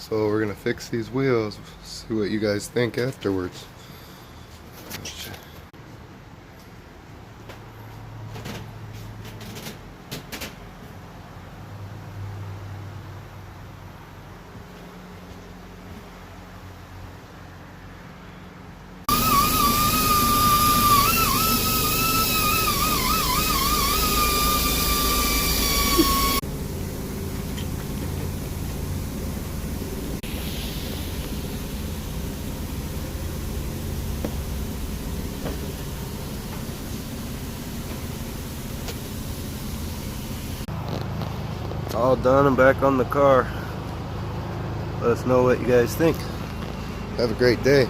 So we're gonna fix these wheels, see what you guys think afterwards. All done and back on the car. Let us know what you guys think. Have a great day.